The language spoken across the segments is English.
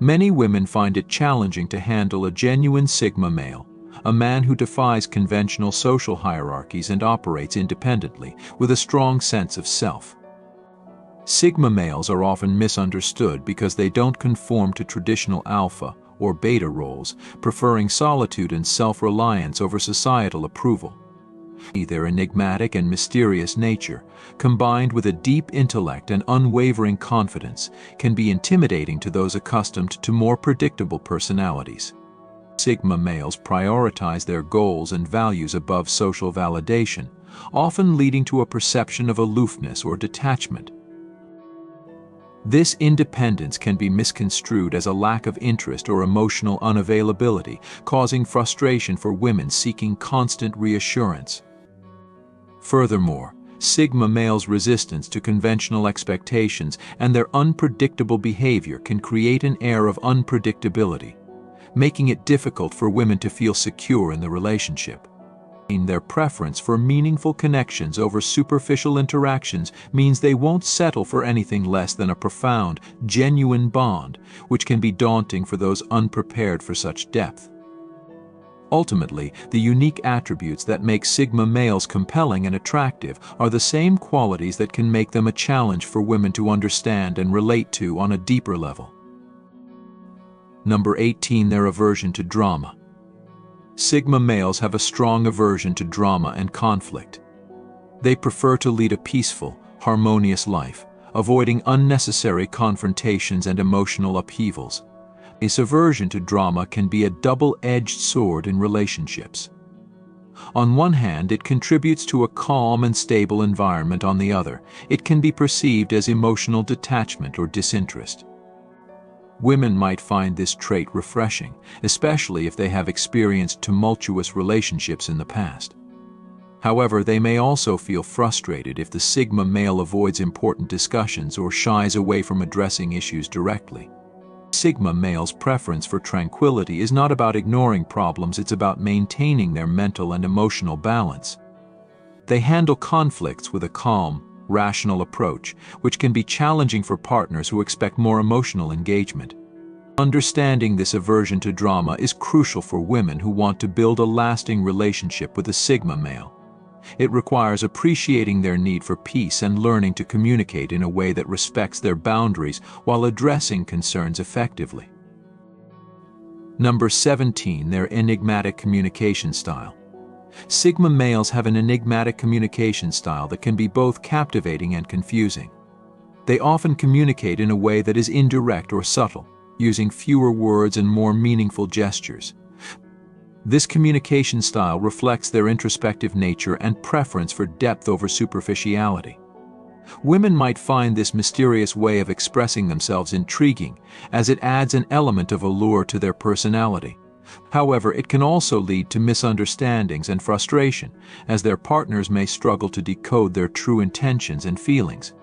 Many women find it challenging to handle a genuine Sigma male, a man who defies conventional social hierarchies and operates independently with a strong sense of self. Sigma males are often misunderstood because they don't conform to traditional alpha or beta roles, preferring solitude and self-reliance over societal approval. Their enigmatic and mysterious nature, combined with a deep intellect and unwavering confidence, can be intimidating to those accustomed to more predictable personalities. Sigma males prioritize their goals and values above social validation, often leading to a perception of aloofness or detachment. This independence can be misconstrued as a lack of interest or emotional unavailability, causing frustration for women seeking constant reassurance. Furthermore, Sigma males' resistance to conventional expectations and their unpredictable behavior can create an air of unpredictability, making it difficult for women to feel secure in the relationship. Their preference for meaningful connections over superficial interactions means they won't settle for anything less than a profound, genuine bond, which can be daunting for those unprepared for such depth. Ultimately, the unique attributes that make Sigma males compelling and attractive are the same qualities that can make them a challenge for women to understand and relate to on a deeper level. Number 18. Their aversion to drama. Sigma males have a strong aversion to drama and conflict. They prefer to lead a peaceful, harmonious life, avoiding unnecessary confrontations and emotional upheavals. This aversion to drama can be a double-edged sword in relationships. On one hand, it contributes to a calm and stable environment. On the other, it can be perceived as emotional detachment or disinterest. Women might find this trait refreshing, especially if they have experienced tumultuous relationships in the past. However, they may also feel frustrated if the Sigma male avoids important discussions or shies away from addressing issues directly. Sigma males' preference for tranquility is not about ignoring problems, it's about maintaining their mental and emotional balance. They handle conflicts with a calm, rational approach, which can be challenging for partners who expect more emotional engagement. Understanding this aversion to drama is crucial for women who want to build a lasting relationship with a Sigma male. It requires appreciating their need for peace and learning to communicate in a way that respects their boundaries while addressing concerns effectively. Number 17. Their enigmatic communication style. Sigma males have an enigmatic communication style that can be both captivating and confusing. They often communicate in a way that is indirect or subtle, using fewer words and more meaningful gestures. This communication style reflects their introspective nature and preference for depth over superficiality. Women might find this mysterious way of expressing themselves intriguing, as it adds an element of allure to their personality. However, it can also lead to misunderstandings and frustration, as their partners may struggle to decode their true intentions and feelings.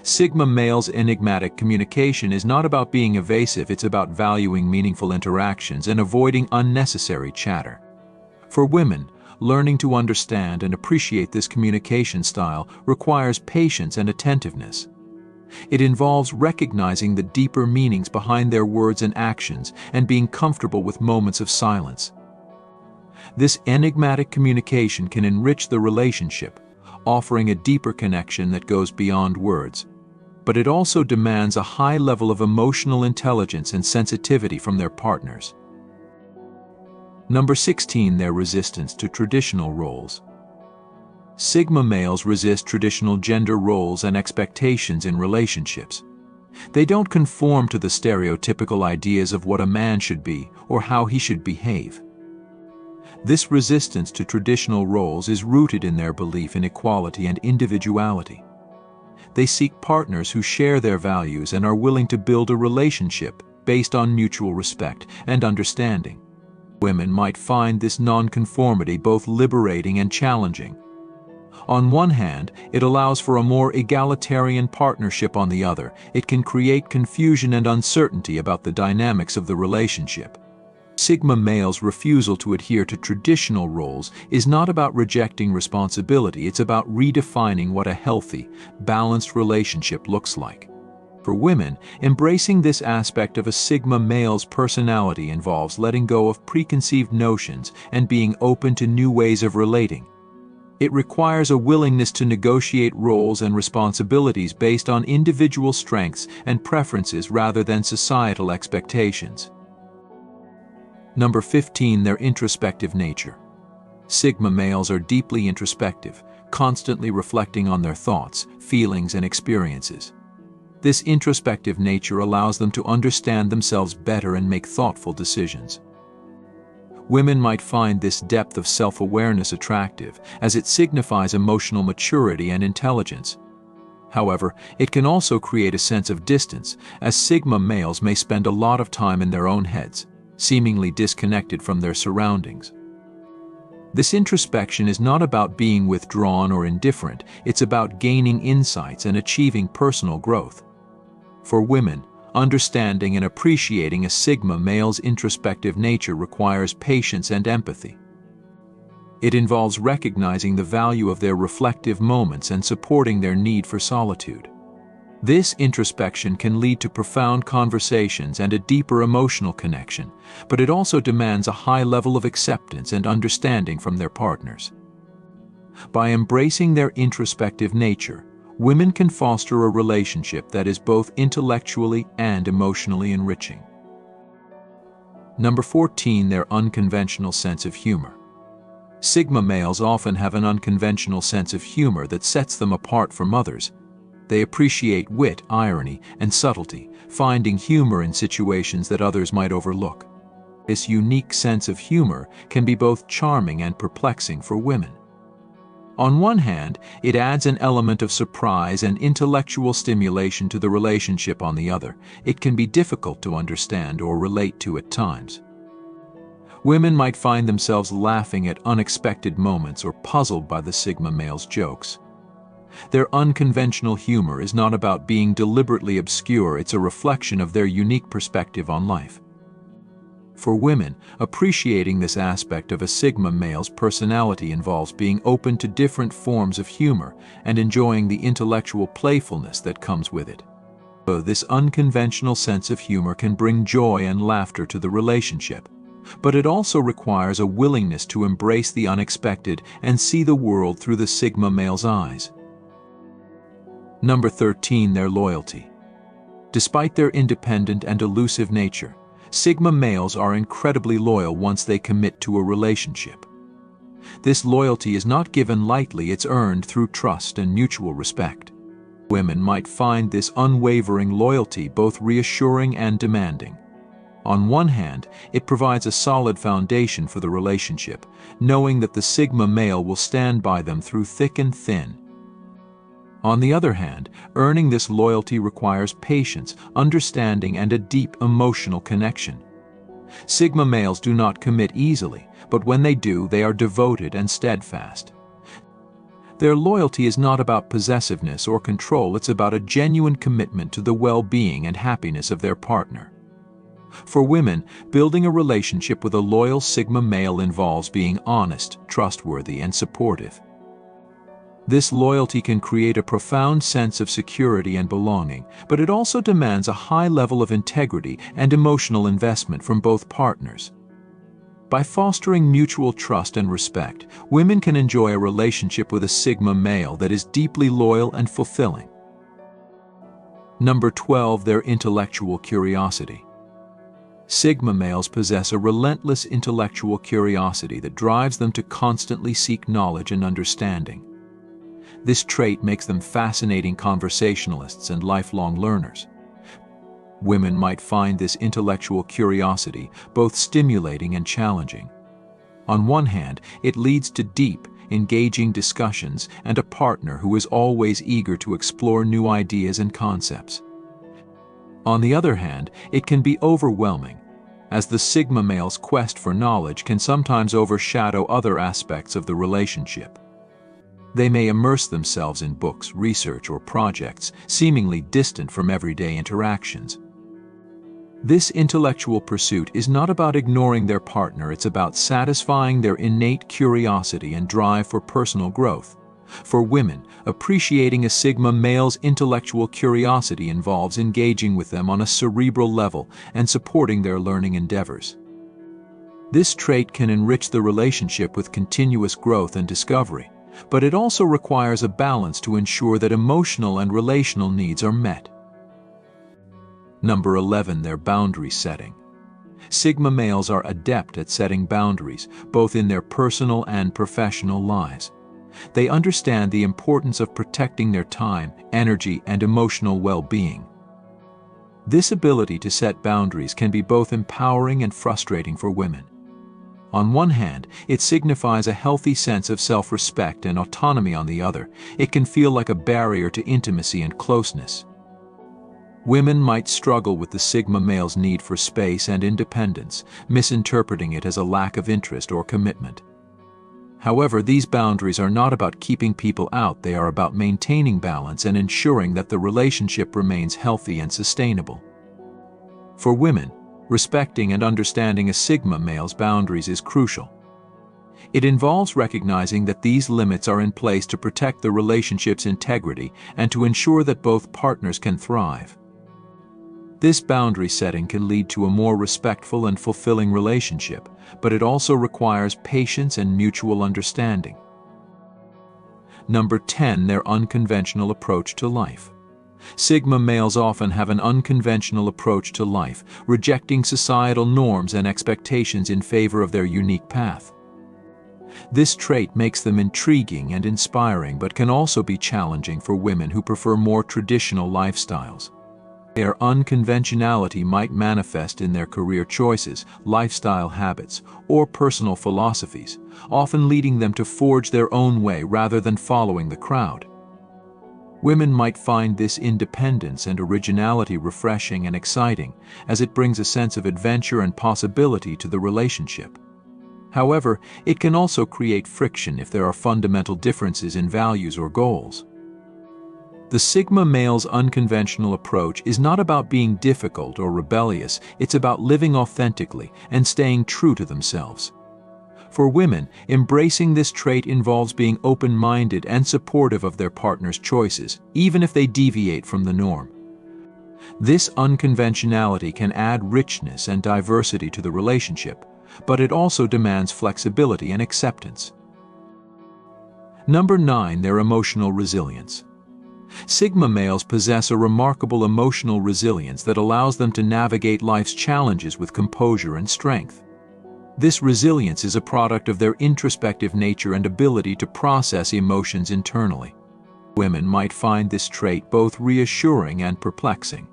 Sigma males' enigmatic communication is not about being evasive, it's about valuing meaningful interactions and avoiding unnecessary chatter. For women, learning to understand and appreciate this communication style requires patience and attentiveness. It involves recognizing the deeper meanings behind their words and actions and being comfortable with moments of silence. This enigmatic communication can enrich the relationship, offering a deeper connection that goes beyond words. But it also demands a high level of emotional intelligence and sensitivity from their partners. Number 16. Their resistance to traditional roles. Sigma males resist traditional gender roles and expectations in relationships. They don't conform to the stereotypical ideas of what a man should be or how he should behave. This resistance to traditional roles is rooted in their belief in equality and individuality. They seek partners who share their values and are willing to build a relationship based on mutual respect and understanding. Women might find this nonconformity both liberating and challenging. On one hand, it allows for a more egalitarian partnership. On the other, it can create confusion and uncertainty about the dynamics of the relationship. Sigma males' refusal to adhere to traditional roles is not about rejecting responsibility, it's about redefining what a healthy, balanced relationship looks like. For women, embracing this aspect of a Sigma male's personality involves letting go of preconceived notions and being open to new ways of relating. It requires a willingness to negotiate roles and responsibilities based on individual strengths and preferences rather than societal expectations. Number 15, their introspective nature. Sigma males are deeply introspective, constantly reflecting on their thoughts, feelings, and experiences. This introspective nature allows them to understand themselves better and make thoughtful decisions. Women might find this depth of self-awareness attractive, as it signifies emotional maturity and intelligence. However, it can also create a sense of distance, as Sigma males may spend a lot of time in their own heads, seemingly disconnected from their surroundings. This introspection is not about being withdrawn or indifferent, it's about gaining insights and achieving personal growth. For women, understanding and appreciating a Sigma male's introspective nature requires patience and empathy. It involves recognizing the value of their reflective moments and supporting their need for solitude. This introspection can lead to profound conversations and a deeper emotional connection, but it also demands a high level of acceptance and understanding from their partners. By embracing their introspective nature, women can foster a relationship that is both intellectually and emotionally enriching. Number 14, their unconventional sense of humor. Sigma males often have an unconventional sense of humor that sets them apart from others. They appreciate wit, irony, and subtlety, finding humor in situations that others might overlook. This unique sense of humor can be both charming and perplexing for women. On one hand, it adds an element of surprise and intellectual stimulation to the relationship. On the other, it can be difficult to understand or relate to at times. Women might find themselves laughing at unexpected moments or puzzled by the Sigma male's jokes. Their unconventional humor is not about being deliberately obscure, it's a reflection of their unique perspective on life. For women, appreciating this aspect of a Sigma male's personality involves being open to different forms of humor and enjoying the intellectual playfulness that comes with it. This unconventional sense of humor can bring joy and laughter to the relationship, but it also requires a willingness to embrace the unexpected and see the world through the Sigma male's eyes. Number 13, their loyalty. Despite their independent and elusive nature, Sigma males are incredibly loyal once they commit to a relationship. This loyalty is not given lightly, it's earned through trust and mutual respect. Women might find this unwavering loyalty both reassuring and demanding. On one hand, it provides a solid foundation for the relationship, knowing that the Sigma male will stand by them through thick and thin. On the other hand, earning this loyalty requires patience, understanding, and a deep emotional connection. Sigma males do not commit easily, but when they do, they are devoted and steadfast. Their loyalty is not about possessiveness or control, it's about a genuine commitment to the well-being and happiness of their partner. For women, building a relationship with a loyal Sigma male involves being honest, trustworthy, and supportive. This loyalty can create a profound sense of security and belonging, but it also demands a high level of integrity and emotional investment from both partners. By fostering mutual trust and respect, women can enjoy a relationship with a Sigma male that is deeply loyal and fulfilling. Number 12, their intellectual curiosity. Sigma males possess a relentless intellectual curiosity that drives them to constantly seek knowledge and understanding. This trait makes them fascinating conversationalists and lifelong learners. Women might find this intellectual curiosity both stimulating and challenging. On one hand, it leads to deep, engaging discussions and a partner who is always eager to explore new ideas and concepts. On the other hand, it can be overwhelming, as the Sigma male's quest for knowledge can sometimes overshadow other aspects of the relationship. They may immerse themselves in books, research, or projects, seemingly distant from everyday interactions. This intellectual pursuit is not about ignoring their partner, it's about satisfying their innate curiosity and drive for personal growth. For women, appreciating a Sigma male's intellectual curiosity involves engaging with them on a cerebral level and supporting their learning endeavors. This trait can enrich the relationship with continuous growth and discovery, but it also requires a balance to ensure that emotional and relational needs are met. Number 11. Their boundary setting. Sigma males are adept at setting boundaries, both in their personal and professional lives. They understand the importance of protecting their time, energy, and emotional well-being. This ability to set boundaries can be both empowering and frustrating for women. On one hand, it signifies a healthy sense of self-respect and autonomy. On the other, it can feel like a barrier to intimacy and closeness. Women might struggle with the Sigma male's need for space and independence, misinterpreting it as a lack of interest or commitment. However, these boundaries are not about keeping people out, they are about maintaining balance and ensuring that the relationship remains healthy and sustainable. For women, respecting and understanding a Sigma male's boundaries is crucial. It involves recognizing that these limits are in place to protect the relationship's integrity and to ensure that both partners can thrive. This boundary setting can lead to a more respectful and fulfilling relationship, but it also requires patience and mutual understanding. Number 10. Their unconventional approach to life. Sigma males often have an unconventional approach to life, rejecting societal norms and expectations in favor of their unique path. This trait makes them intriguing and inspiring, but can also be challenging for women who prefer more traditional lifestyles. Their unconventionality might manifest in their career choices, lifestyle habits, or personal philosophies, often leading them to forge their own way rather than following the crowd. Women might find this independence and originality refreshing and exciting, as it brings a sense of adventure and possibility to the relationship. However, it can also create friction if there are fundamental differences in values or goals. The Sigma male's unconventional approach is not about being difficult or rebellious, it's about living authentically and staying true to themselves. For women, embracing this trait involves being open-minded and supportive of their partner's choices, even if they deviate from the norm. This unconventionality can add richness and diversity to the relationship, but it also demands flexibility and acceptance. Number 9. Their emotional resilience. Sigma males possess a remarkable emotional resilience that allows them to navigate life's challenges with composure and strength. This resilience is a product of their introspective nature and ability to process emotions internally. Women might find this trait both reassuring and perplexing.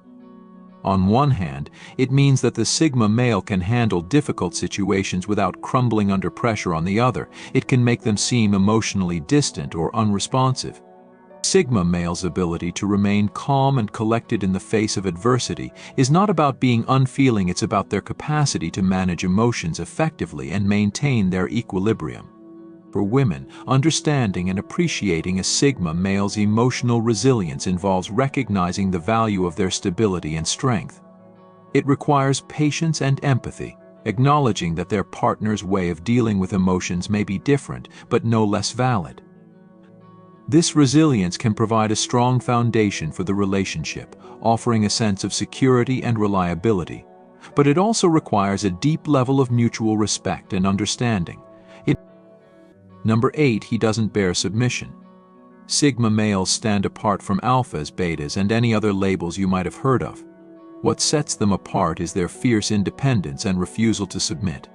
On one hand, it means that the Sigma male can handle difficult situations without crumbling under pressure. On the other, it can make them seem emotionally distant or unresponsive. Sigma male's ability to remain calm and collected in the face of adversity is not about being unfeeling, it's about their capacity to manage emotions effectively and maintain their equilibrium. For women, understanding and appreciating a Sigma male's emotional resilience involves recognizing the value of their stability and strength. It requires patience and empathy, acknowledging that their partner's way of dealing with emotions may be different, but no less valid. This resilience can provide a strong foundation for the relationship, offering a sense of security and reliability. But it also requires a deep level of mutual respect and understanding. Number 8. He doesn't bear submission. Sigma males stand apart from alphas, betas, and any other labels you might have heard of. What sets them apart is their fierce independence and refusal to submit.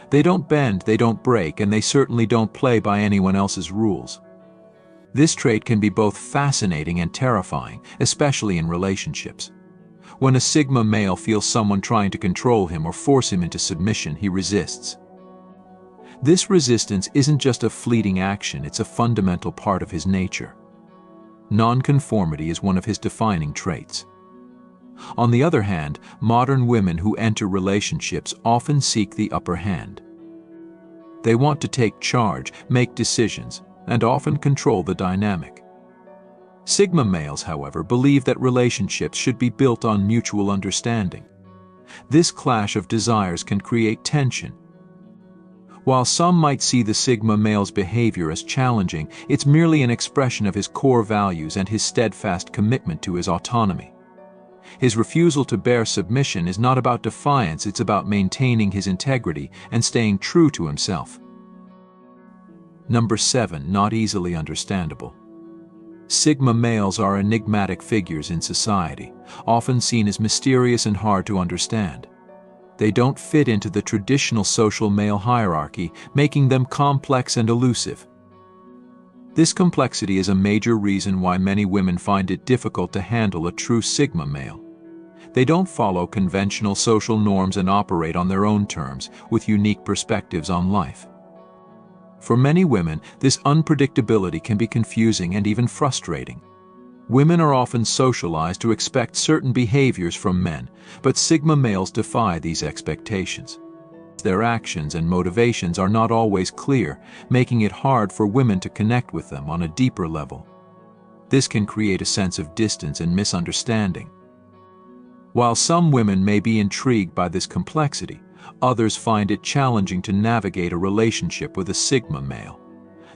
They don't bend, they don't break, and they certainly don't play by anyone else's rules. This trait can be both fascinating and terrifying, especially in relationships. When a Sigma male feels someone trying to control him or force him into submission, he resists. This resistance isn't just a fleeting action, it's a fundamental part of his nature. Nonconformity is one of his defining traits. On the other hand, modern women who enter relationships often seek the upper hand. They want to take charge, make decisions, and often control the dynamic. Sigma males, however, believe that relationships should be built on mutual understanding. This clash of desires can create tension. While some might see the Sigma male's behavior as challenging, it's merely an expression of his core values and his steadfast commitment to his autonomy. His refusal to bear submission is not about defiance, it's about maintaining his integrity and staying true to himself. Number 7. Not easily understandable. Sigma males are enigmatic figures in society, often seen as mysterious and hard to understand. They don't fit into the traditional social male hierarchy, making them complex and elusive. This complexity is a major reason why many women find it difficult to handle a true Sigma male. They don't follow conventional social norms and operate on their own terms, with unique perspectives on life. For many women, this unpredictability can be confusing and even frustrating. Women are often socialized to expect certain behaviors from men, but Sigma males defy these expectations. Their actions and motivations are not always clear, making it hard for women to connect with them on a deeper level. This can create a sense of distance and misunderstanding. While some women may be intrigued by this complexity, others find it challenging to navigate a relationship with a Sigma male.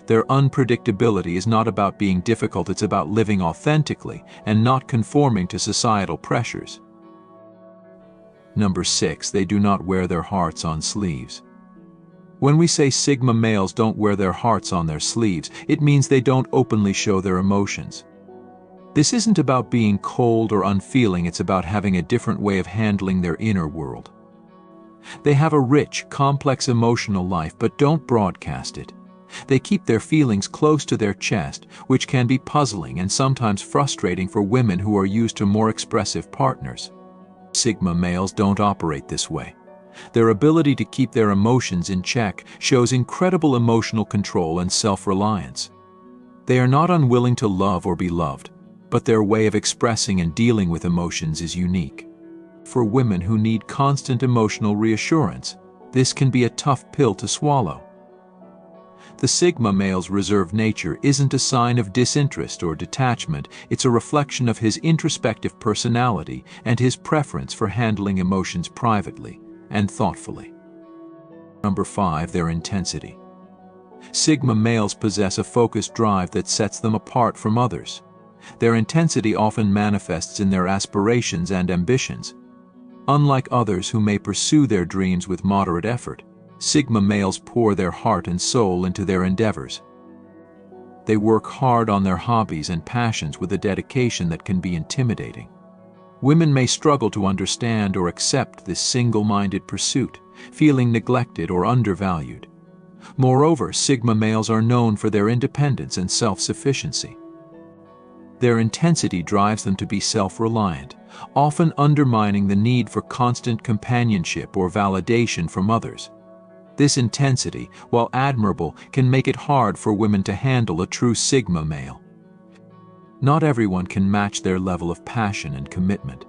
Their unpredictability is not about being difficult, it's about living authentically and not conforming to societal pressures. Number 6. They do not wear their hearts on sleeves. When we say Sigma males don't wear their hearts on their sleeves, it means they don't openly show their emotions. This isn't about being cold or unfeeling, it's about having a different way of handling their inner world. They have a rich, complex emotional life but don't broadcast it. They keep their feelings close to their chest, which can be puzzling and sometimes frustrating for women who are used to more expressive partners. Sigma males don't operate this way. Their ability to keep their emotions in check shows incredible emotional control and self-reliance. They are not unwilling to love or be loved, but their way of expressing and dealing with emotions is unique. For women who need constant emotional reassurance, this can be a tough pill to swallow. The Sigma male's reserved nature isn't a sign of disinterest or detachment, it's a reflection of his introspective personality and his preference for handling emotions privately and thoughtfully. Number 5. Their intensity. Sigma males possess a focused drive that sets them apart from others. Their intensity often manifests in their aspirations and ambitions. Unlike others who may pursue their dreams with moderate effort, Sigma males pour their heart and soul into their endeavors. They work hard on their hobbies and passions with a dedication that can be intimidating. Women may struggle to understand or accept this single-minded pursuit, feeling neglected or undervalued. Moreover, Sigma males are known for their independence and self-sufficiency. Their intensity drives them to be self-reliant, often undermining the need for constant companionship or validation from others. This intensity, while admirable, can make it hard for women to handle a true Sigma male. Not everyone can match their level of passion and commitment.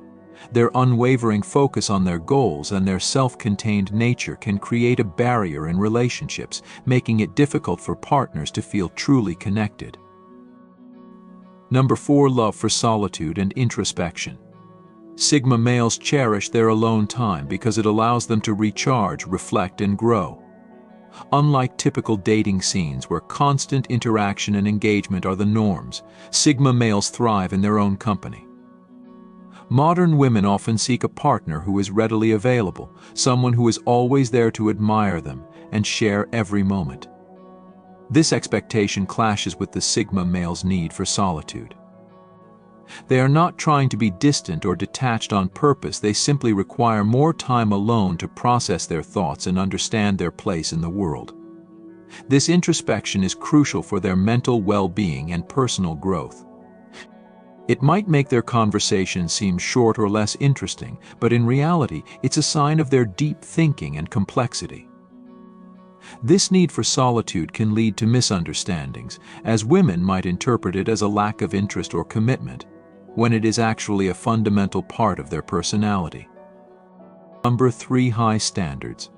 Their unwavering focus on their goals and their self-contained nature can create a barrier in relationships, making it difficult for partners to feel truly connected. Number 4. Love for solitude and introspection. Sigma males cherish their alone time because it allows them to recharge, reflect, and grow. Unlike typical dating scenes where constant interaction and engagement are the norms, Sigma males thrive in their own company. Modern women often seek a partner who is readily available, someone who is always there to admire them and share every moment. This expectation clashes with the Sigma male's need for solitude. They are not trying to be distant or detached on purpose, they simply require more time alone to process their thoughts and understand their place in the world. This introspection is crucial for their mental well-being and personal growth. It might make their conversation seem short or less interesting, but in reality, it's a sign of their deep thinking and complexity. This need for solitude can lead to misunderstandings, as women might interpret it as a lack of interest or commitment, when it is actually a fundamental part of their personality. Number 3. High standards.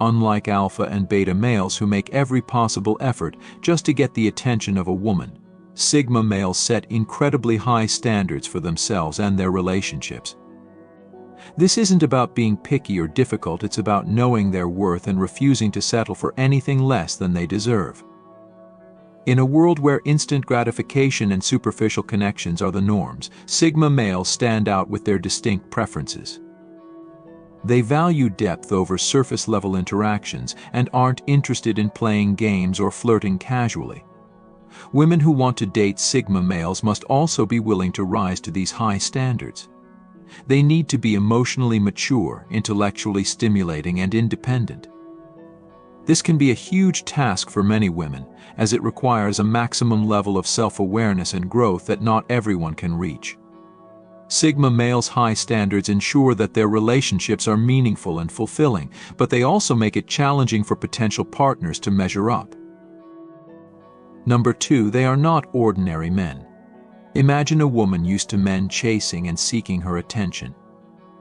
Unlike alpha and beta males who make every possible effort just to get the attention of a woman, Sigma males set incredibly high standards for themselves and their relationships. This isn't about being picky or difficult, it's about knowing their worth and refusing to settle for anything less than they deserve. In a world where instant gratification and superficial connections are the norms, Sigma males stand out with their distinct preferences. They value depth over surface-level interactions and aren't interested in playing games or flirting casually. Women who want to date Sigma males must also be willing to rise to these high standards. They need to be emotionally mature, intellectually stimulating, and independent. This can be a huge task for many women, as it requires a maximum level of self-awareness and growth that not everyone can reach. Sigma males' high standards ensure that their relationships are meaningful and fulfilling, but they also make it challenging for potential partners to measure up. Number 2, they are not ordinary men. Imagine a woman used to men chasing and seeking her attention.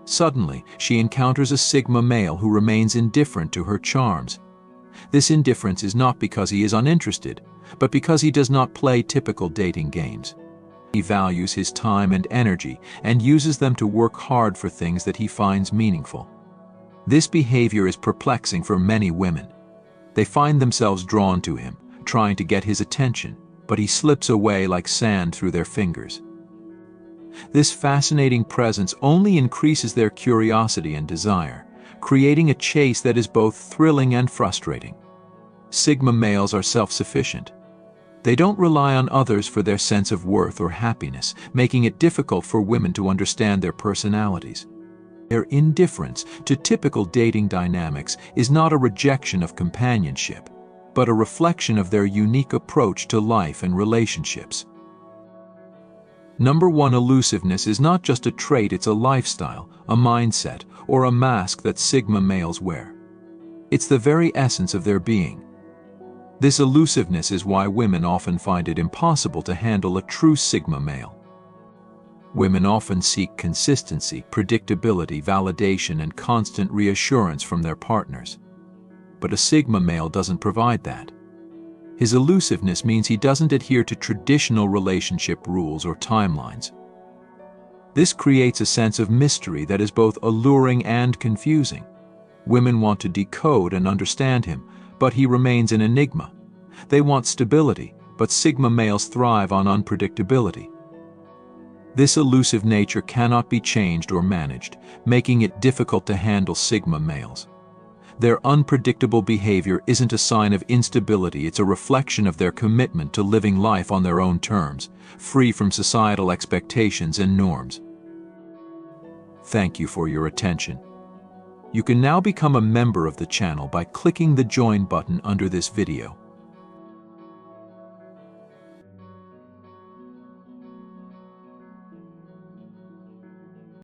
Suddenly, she encounters a Sigma male who remains indifferent to her charms. This indifference is not because he is uninterested, but because he does not play typical dating games. He values his time and energy and uses them to work hard for things that he finds meaningful. This behavior is perplexing for many women. They find themselves drawn to him, trying to get his attention, but he slips away like sand through their fingers. This fascinating presence only increases their curiosity and desire, creating a chase that is both thrilling and frustrating. Sigma males are self-sufficient. They don't rely on others for their sense of worth or happiness, making it difficult for women to understand their personalities. Their indifference to typical dating dynamics is not a rejection of companionship, but a reflection of their unique approach to life and relationships. Number 1, elusiveness is not just a trait, it's a lifestyle, a mindset, or a mask that Sigma males wear. It's the very essence of their being. This elusiveness is why women often find it impossible to handle a true Sigma male. Women often seek consistency, predictability, validation, and constant reassurance from their partners. But a Sigma male doesn't provide that. His elusiveness means he doesn't adhere to traditional relationship rules or timelines. This creates a sense of mystery that is both alluring and confusing. Women want to decode and understand him, but he remains an enigma. They want stability, but Sigma males thrive on unpredictability. This elusive nature cannot be changed or managed, making it difficult to handle Sigma males. Their unpredictable behavior isn't a sign of instability, it's a reflection of their commitment to living life on their own terms, free from societal expectations and norms. Thank you for your attention. You can now become a member of the channel by clicking the Join button under this video.